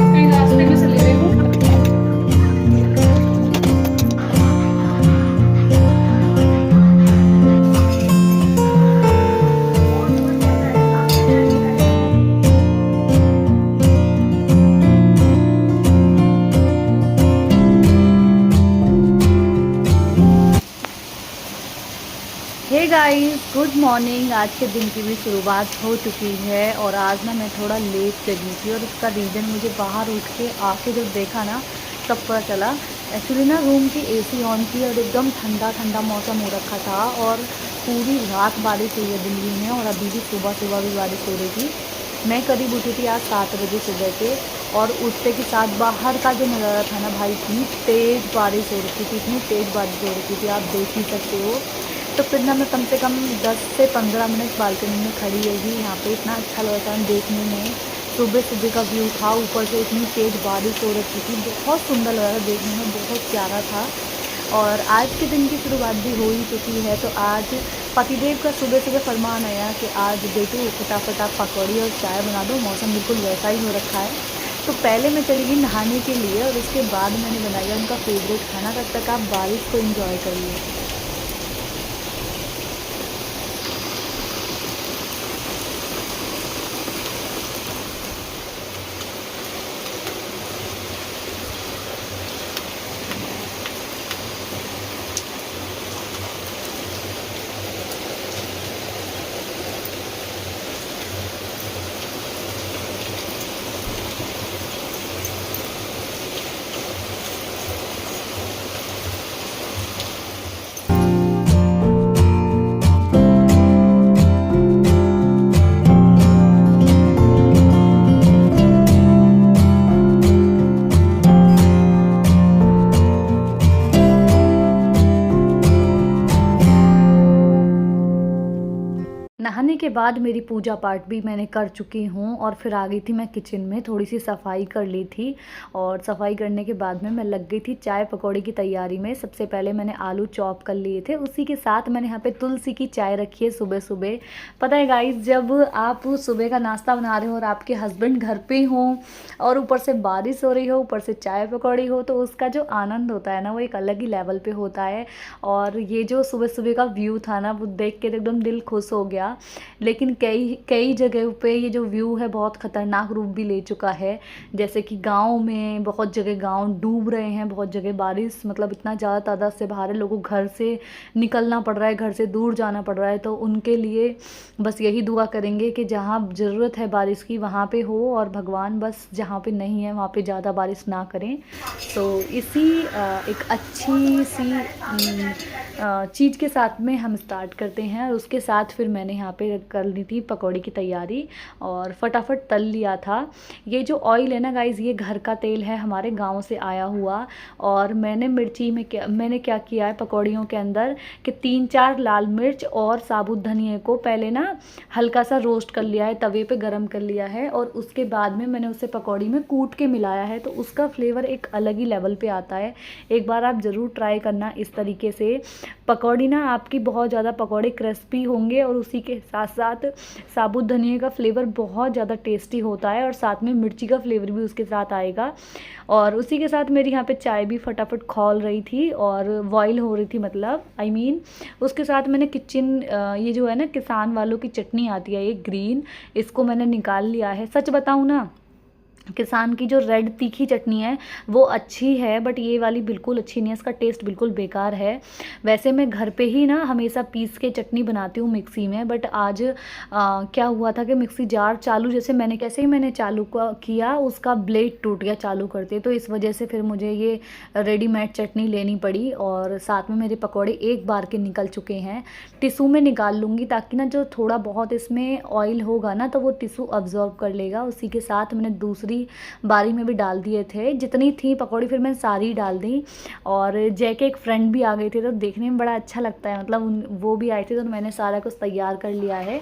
कहीं रास्ते में से ले रहे हो। Hey guys, good morning. आज के दिन की भी शुरुआत हो चुकी है और आज ना मैं थोड़ा लेट जगी थी और उसका रीज़न मुझे बाहर उठ के आके जब देखा ना तब पता चला। एक्चुअली ना रूम की एसी ऑन थी और एकदम ठंडा ठंडा मौसम हो रखा था और पूरी रात बारिश हुई है दिल्ली में और अभी भी सुबह सुबह भी बारिश हो रही थी। मैं करीब उठी थी आज 7 बजे सुबह के और उठते के साथ बाहर का जो नज़ारा था ना भाई, इतनी तेज़ बारिश हो रही थी, इतनी तेज़ बारिश हो रही थी आप देख ही सकते हो। तो फिर ना मैं कम से कम 10 से 15 मिनट बालकनी में खड़ी रही। यहाँ पे इतना अच्छा लग रहा था देखने में, सुबह सुबह का व्यू था, ऊपर से इतनी तेज़ बारिश हो रही थी, बहुत सुंदर लग रहा था देखने में, बहुत प्यारा था। और आज के दिन की शुरुआत भी हो ही चुकी है। तो आज पतिदेव का सुबह सुबह फरमान आया कि आज बेटू फटाफट आप पकौड़ी और चाय बना दो, मौसम बिल्कुल वैसा ही हो रखा है। तो पहले मैं चली गई नहाने के लिए और उसके बाद मैंने बनाया उनका फेवरेट खाना। तब तक आप बारिश को एंजॉय करिए। नहाने के बाद मेरी पूजा पाठ भी मैंने कर चुकी हूँ और फिर आ गई थी मैं किचन में, थोड़ी सी सफाई कर ली थी और सफाई करने के बाद में मैं लग गई थी चाय पकौड़ी की तैयारी में। सबसे पहले मैंने आलू चॉप कर लिए थे, उसी के साथ मैंने यहाँ पे तुलसी की चाय रखी है सुबह सुबह। पता है गाइस, जब आप सुबह का नाश्ता बना रहे हो और आपके हस्बैंड घर पे हो और ऊपर से बारिश हो रही हो, ऊपर से चाय पकौड़ी हो, तो उसका जो आनंद होता है ना वो एक अलग ही लेवल पे होता है। और ये जो सुबह सुबह का व्यू था ना वो देख के एकदम दिल खुश हो गया। लेकिन कई कई जगह पे ये जो व्यू है बहुत ख़तरनाक रूप भी ले चुका है। जैसे कि गांव में बहुत जगह गांव डूब रहे हैं, बहुत जगह बारिश मतलब इतना ज़्यादा तादाद से बाहर है, लोगों को घर से निकलना पड़ रहा है, घर से दूर जाना पड़ रहा है। तो उनके लिए बस यही दुआ करेंगे कि जहाँ ज़रूरत है बारिश की वहाँ पे हो और भगवान बस जहाँ पे नहीं है वहाँ पे ज़्यादा बारिश ना करें। तो इसी एक अच्छी सी चीज़ के साथ में हम स्टार्ट करते हैं और उसके साथ फिर मैंने यहाँ पे कर ली थी पकौड़ी की तैयारी और फटाफट तल लिया था। ये जो ऑयल है ना गाइज़, ये घर का तेल है, हमारे गांव से आया हुआ। और मैंने क्या किया है पकौड़ियों के अंदर कि 3-4 लाल मिर्च और साबुत धनिया को पहले ना हल्का सा रोस्ट कर लिया है, तवे पे गरम कर लिया है और उसके बाद में मैंने उसे पकौड़ी में कूट के मिलाया है। तो उसका फ्लेवर एक अलग ही लेवल पे आता है। एक बार आप ज़रूर ट्राई करना इस तरीके से। पकौड़ी ना आपकी बहुत ज़्यादा पकौड़े क्रिस्पी होंगे और उसी के साथ साथ साबुत धनिया का फ्लेवर बहुत ज़्यादा टेस्टी होता है और साथ में मिर्ची का फ्लेवर भी उसके साथ आएगा। और उसी के साथ मेरी यहाँ पे चाय भी फटाफट खौल रही थी और बॉईल हो रही थी, मतलब उसके साथ मैंने ये जो है ना किसान वालों की चटनी आती है ये ग्रीन, इसको मैंने निकाल लिया है। सच बताऊँ ना, किसान की जो रेड तीखी चटनी है वो अच्छी है, बट ये वाली बिल्कुल अच्छी नहीं है, इसका टेस्ट बिल्कुल बेकार है। वैसे मैं घर पे ही ना हमेशा पीस के चटनी बनाती हूँ मिक्सी में, बट आज क्या हुआ था कि मिक्सी जार चालू कैसे ही मैंने चालू किया उसका ब्लेड टूट गया चालू करते, तो इस वजह से फिर मुझे ये रेडीमेड चटनी लेनी पड़ी। और साथ में मेरे पकौड़े एक बार के निकल चुके हैं, टिशू में निकाल लूँगी ताकि ना जो थोड़ा बहुत इसमें ऑयल होगा ना तो वो टिशू अब्जॉर्ब कर लेगा। उसी के साथ मैंने दूसरी बारी में भी डाल दिए थे, जितनी थी पकौड़ी फिर मैंने सारी डाल दी। और जय के एक फ्रेंड भी आ गए थे तो देखने में बड़ा अच्छा लगता है, मतलब वो भी आए थे तो मैंने सारा कुछ तैयार कर लिया है।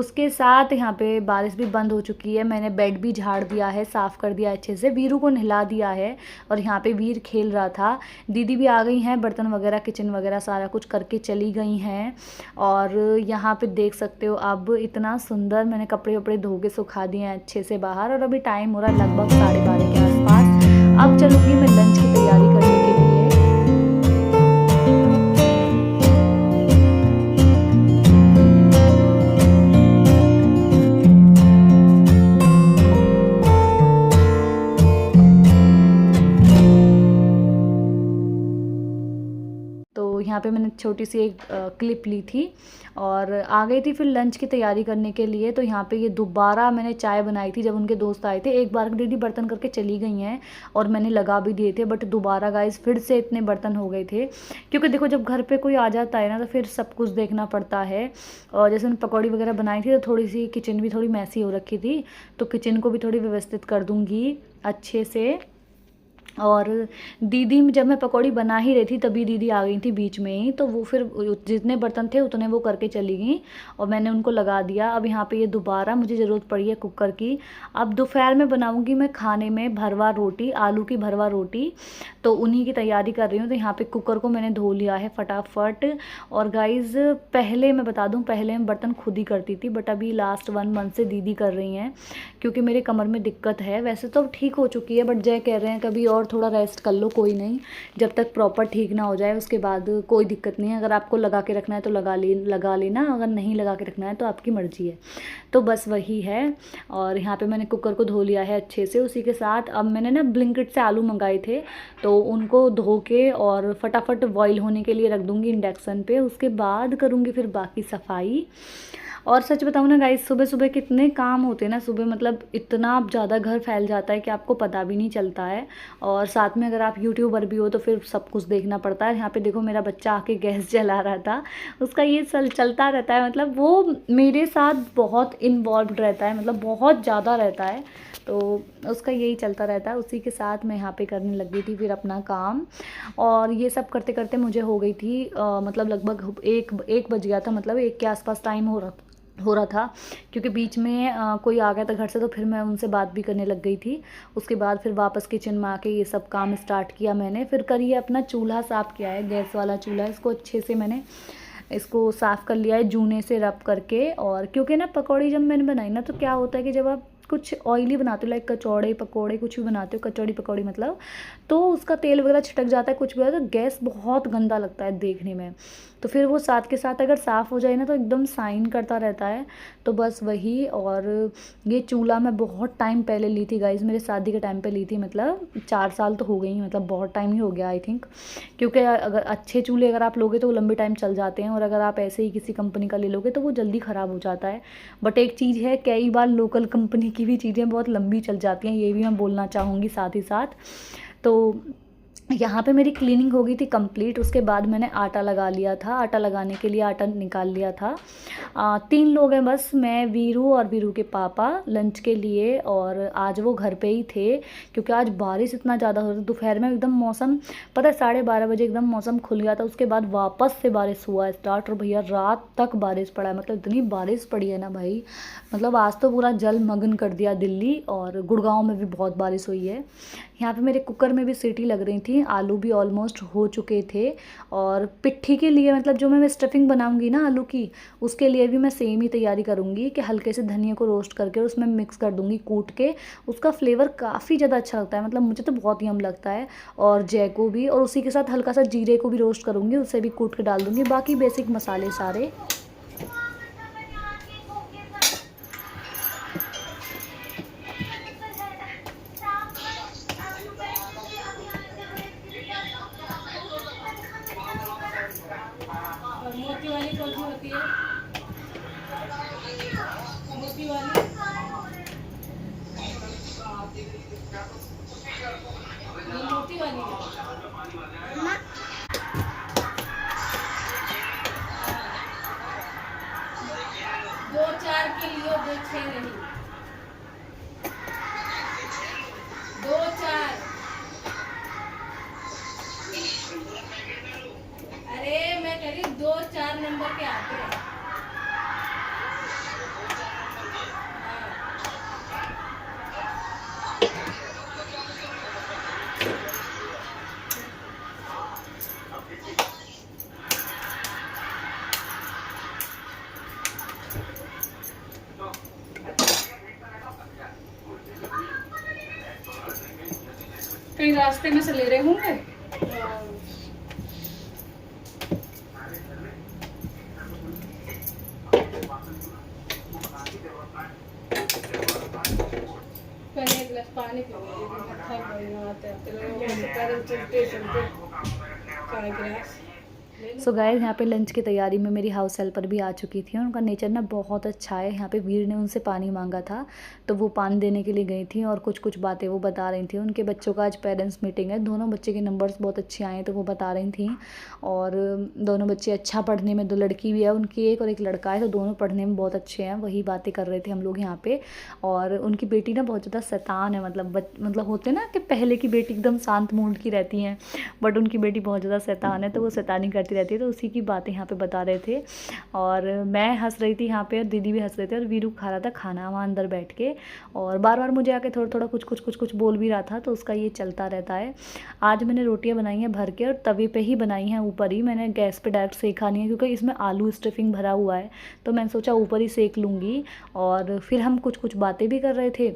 उसके साथ यहाँ पे बारिश भी बंद हो चुकी है। मैंने बेड भी झाड़ दिया है, साफ़ कर दिया अच्छे से, वीरू को नहला दिया है और यहाँ पे वीर खेल रहा था। दीदी भी आ गई हैं, बर्तन वगैरह किचन वगैरह सारा कुछ करके चली गई हैं। और यहाँ पे देख सकते हो अब इतना सुंदर मैंने कपड़े वपड़े धो के सुखा दिए हैं अच्छे से बाहर। और अभी टाइम हो रहा है लगभग 12:30 के आसपास। अब चलूँगी मैं लंच की तैयारी करने के लिए। तो यहाँ पे मैंने छोटी सी एक क्लिप ली थी और आ गई थी फिर लंच की तैयारी करने के लिए। तो यहाँ पे ये दोबारा मैंने चाय बनाई थी जब उनके दोस्त आए थे। एक बार दीदी बर्तन करके चली गई हैं और मैंने लगा भी दिए थे, बट दोबारा गाइस फिर से इतने बर्तन हो गए थे। क्योंकि देखो जब घर पे कोई आ जाता है ना तो फिर सब कुछ देखना पड़ता है। और जैसे मैंने पकौड़ी वगैरह बनाई थी तो थोड़ी सी किचन भी थोड़ी मैसी हो रखी थी, तो किचन को भी थोड़ी व्यवस्थित कर दूँगी अच्छे से। और दीदी जब मैं पकौड़ी बना ही रही थी तभी दीदी आ गई थी बीच में ही, तो वो फिर जितने बर्तन थे उतने वो करके चली गई और मैंने उनको लगा दिया। अब यहाँ पे ये दोबारा मुझे ज़रूरत पड़ी है कुकर की। अब दोपहर में बनाऊंगी मैं खाने में भरवा रोटी, आलू की भरवा रोटी, तो उन्हीं की तैयारी कर रही हूँ। तो यहाँ पे कुकर को मैंने धो लिया है फटाफट। और गाइज़ पहले मैं बता दूँ, पहले मैं बर्तन खुद ही करती थी, बट अभी लास्ट 1 मंथ से दीदी कर रही हैं क्योंकि मेरे कमर में दिक्कत है। वैसे तो ठीक हो चुकी है, बट जय कह रहे हैं कभी और थोड़ा रेस्ट कर लो, कोई नहीं, जब तक प्रॉपर ठीक ना हो जाए उसके बाद कोई दिक्कत नहीं है। अगर आपको लगा के रखना है तो लगा लेना, अगर नहीं लगा के रखना है तो आपकी मर्ज़ी है। तो बस वही है। और यहाँ पे मैंने कुकर को धो लिया है अच्छे से। उसी के साथ अब मैंने ना ब्लिंकिट से आलू मंगाए थे, तो उनको धो के और फटाफट बॉईल होने के लिए रख दूँगी इंडक्शन पे। उसके बाद करूँगी फिर बाकी सफाई। और सच बताऊँ ना गाइस, सुबह सुबह कितने काम होते हैं ना, सुबह मतलब इतना ज़्यादा घर फैल जाता है कि आपको पता भी नहीं चलता है। और साथ में अगर आप यूट्यूबर भी हो तो फिर सब कुछ देखना पड़ता है। यहाँ पे देखो मेरा बच्चा आके गैस जला रहा था, उसका ये चलता रहता है, मतलब वो मेरे साथ बहुत इन्वॉल्व रहता है, मतलब बहुत ज़्यादा रहता है, तो उसका यही चलता रहता है। उसी के साथ मैं यहाँ पे करने लग गई थी फिर अपना काम। और ये सब करते करते मुझे हो गई थी मतलब लगभग एक बज गया था, मतलब 1 के आसपास टाइम हो रहा था, क्योंकि बीच में कोई आ गया था घर से, तो फिर मैं उनसे बात भी करने लग गई थी। उसके बाद फिर वापस किचन में आके ये सब काम स्टार्ट किया मैंने। फिर करिए अपना चूल्हा साफ़ किया है, गैस वाला चूल्हा, इसको अच्छे से मैंने इसको साफ़ कर लिया है जूने से रब करके। और क्योंकि ना पकौड़ी जब मैंने बनाई ना, तो क्या होता है कि जब आप कुछ ऑयली बनाते हो, लाइक कचौड़े पकौड़े कुछ भी बनाते हो, कचौड़ी पकौड़ी मतलब, तो उसका तेल वगैरह छिटक जाता है कुछ भी, तो गैस बहुत गंदा लगता है देखने में। तो फिर वो साथ के साथ अगर साफ़ हो जाए ना तो एकदम शाइन करता रहता है। तो बस वही। और ये चूल्हा मैं बहुत टाइम पहले ली थी गाइज़, मेरे शादी के टाइम पे ली थी, मतलब 4 साल तो हो गई, मतलब बहुत टाइम ही हो गया आई थिंक। क्योंकि अगर अच्छे चूल्हे अगर आप लोगे तो वो लंबे टाइम चल जाते हैं, और अगर आप ऐसे ही किसी कंपनी का ले लोगे तो वो जल्दी ख़राब हो जाता है। बट एक चीज़ है, कई बार लोकल कंपनी की भी चीज़ें बहुत लंबी चल जाती हैं, ये भी मैं बोलना चाहूँगी साथ ही साथ। तो यहाँ पे मेरी क्लीनिंग हो गई थी कंप्लीट। उसके बाद मैंने आटा लगा लिया था, आटा लगाने के लिए आटा निकाल लिया था। 3 लोग हैं बस, मैं, वीरू और वीरू के पापा लंच के लिए। और आज वो घर पे ही थे क्योंकि आज बारिश इतना ज़्यादा हो रही थी। दोपहर में एकदम मौसम, पता है 12:30 बजे एकदम मौसम खुल गया था, उसके बाद वापस से बारिश हुआ स्टार्ट। और भैया रात तक बारिश पड़ा है, मतलब इतनी बारिश पड़ी है ना भाई, मतलब आज तो पूरा जलमग्न कर दिया दिल्ली। और गुड़गांव में भी बहुत बारिश हुई है। यहाँ पे मेरे कुकर में भी सीटी लग रही थी, आलू भी ऑलमोस्ट हो चुके थे। और पिट्ठी के लिए, मतलब जो मैं स्टफिंग बनाऊंगी ना आलू की, उसके लिए भी मैं सेम ही तैयारी करूंगी कि हल्के से धनिया को रोस्ट करके उसमें मिक्स कर दूंगी कूट के। उसका फ्लेवर काफ़ी ज़्यादा अच्छा लगता है, मतलब मुझे तो बहुत यम लगता है। और जय को भी, और उसी के साथ हल्का सा जीरे को भी रोस्ट करूँगी, उसे भी कूट के डाल दूँगी, बाकी बेसिक मसाले सारे। और मोती वाली कौन सी होती है? मोती वाली ये मोती वाली है। 2-4 के लिए 2-6 नहीं, 2-4। अरे मैं कह रही 2-4 नंबर के आते हैं। कहीं रास्ते में से ले रहे होंगे। पहले एक गिलास पानी पियो, थक गई हूँ आते आते पैदल चलते चलते। चाय गिलास सो गाइस यहाँ पे लंच की तैयारी में मेरी हाउस हेल्पर भी आ चुकी थी और उनका नेचर ना बहुत अच्छा है। यहाँ पे वीर ने उनसे पानी मांगा था तो वो पानी देने के लिए गई थी और कुछ कुछ बातें वो बता रही थी। उनके बच्चों का आज पेरेंट्स मीटिंग है, दोनों बच्चे के नंबर्स बहुत अच्छे आए हैं तो वो बता रही थी। और दोनों बच्चे अच्छा पढ़ने में, 2 लड़की भी है उनकी एक और एक लड़का है, तो दोनों पढ़ने में बहुत अच्छे हैं। वही बातें कर रहे थे हम लोग यहाँ पे। और उनकी बेटी ना बहुत ज़्यादा शैतान है, मतलब होते ना कि पहले की बेटी एकदम शांत मूड की रहती हैं, बट उनकी बेटी बहुत ज़्यादा शैतान है तो वो शैतानी करती रहती है। तो उसी की बातें यहाँ पे बता रहे थे और मैं हंस रही थी यहाँ पे और दीदी भी हंस रहे थे और वीरू खा रहा था खाना वहाँ अंदर बैठ के और बार बार मुझे आके थोड़ा थोड़ा कुछ बोल भी रहा था, तो उसका ये चलता रहता है। आज मैंने रोटियाँ बनाई हैं भर के और तवे पे ही बनाई हैं, ऊपर ही। मैंने गैस पे डायरेक्ट सेका नहीं है क्योंकि इसमें आलू स्टफिंग भरा हुआ है, तो मैंने सोचा ऊपर ही सेक लूँगी। और फिर हम कुछ बातें भी कर रहे थे।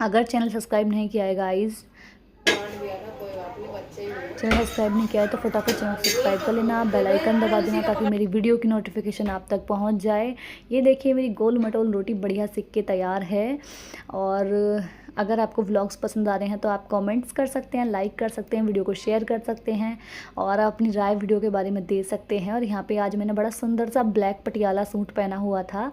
अगर चैनल सब्सक्राइब नहीं किया है गाइज़, चैनल सब्सक्राइब नहीं किया है तो फटाफट चैनल सब्सक्राइब कर लेना, बेल आइकन दबा देना ताकि मेरी वीडियो की नोटिफिकेशन आप तक पहुंच जाए। ये देखिए मेरी गोल मटोल रोटी बढ़िया सिक के तैयार है। और अगर आपको व्लॉग्स पसंद आ रहे हैं तो आप कमेंट्स कर सकते हैं, लाइक कर सकते हैं, वीडियो को शेयर कर सकते हैं और अपनी राय वीडियो के बारे में दे सकते हैं। और यहाँ पे आज मैंने बड़ा सुंदर सा ब्लैक पटियाला सूट पहना हुआ था।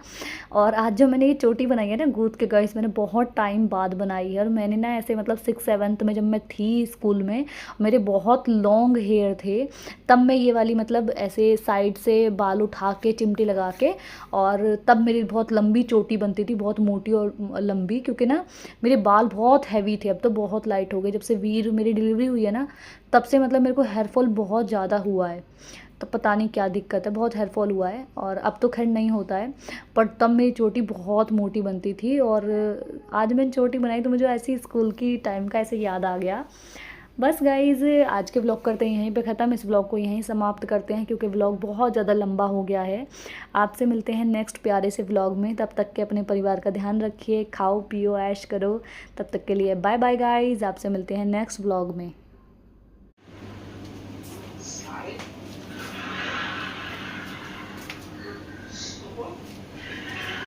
और आज जो मैंने ये चोटी बनाई है ना गूंथ के गाइस, मैंने बहुत टाइम बाद बनाई है। और मैंने ना ऐसे मतलब 6-7 में जब मैं थी स्कूल में, मेरे बहुत लॉन्ग हेयर थे, तब मैं ये वाली मतलब ऐसे साइड से बाल उठा के चिमटी लगा के, और तब मेरी बहुत लंबी चोटी बनती थी, बहुत मोटी और लंबी, क्योंकि ना मेरे बाल बहुत हैवी थे। अब तो बहुत लाइट हो गए, जब से वीर मेरी डिलीवरी हुई है ना तब से मतलब मेरे को हेयर फॉल बहुत ज़्यादा हुआ है। तो पता नहीं क्या दिक्कत है, बहुत हेयर फॉल हुआ है और अब तो खैर नहीं होता है, पर तब मेरी चोटी बहुत मोटी बनती थी। और आज मैंने चोटी बनाई तो मुझे ऐसी स्कूल की टाइम का ऐसे याद आ गया। बस गाइज़ आज के व्लॉग करते हैं यहीं पे ख़त्म। इस व्लॉग को यहीं समाप्त करते हैं क्योंकि व्लॉग बहुत ज़्यादा लंबा हो गया है। आपसे मिलते हैं नेक्स्ट प्यारे से व्लॉग में। तब तक के अपने परिवार का ध्यान रखिए, खाओ पियो ऐश करो। तब तक के लिए बाय बाय गाइज़, आपसे मिलते हैं नेक्स्ट व्लॉग में।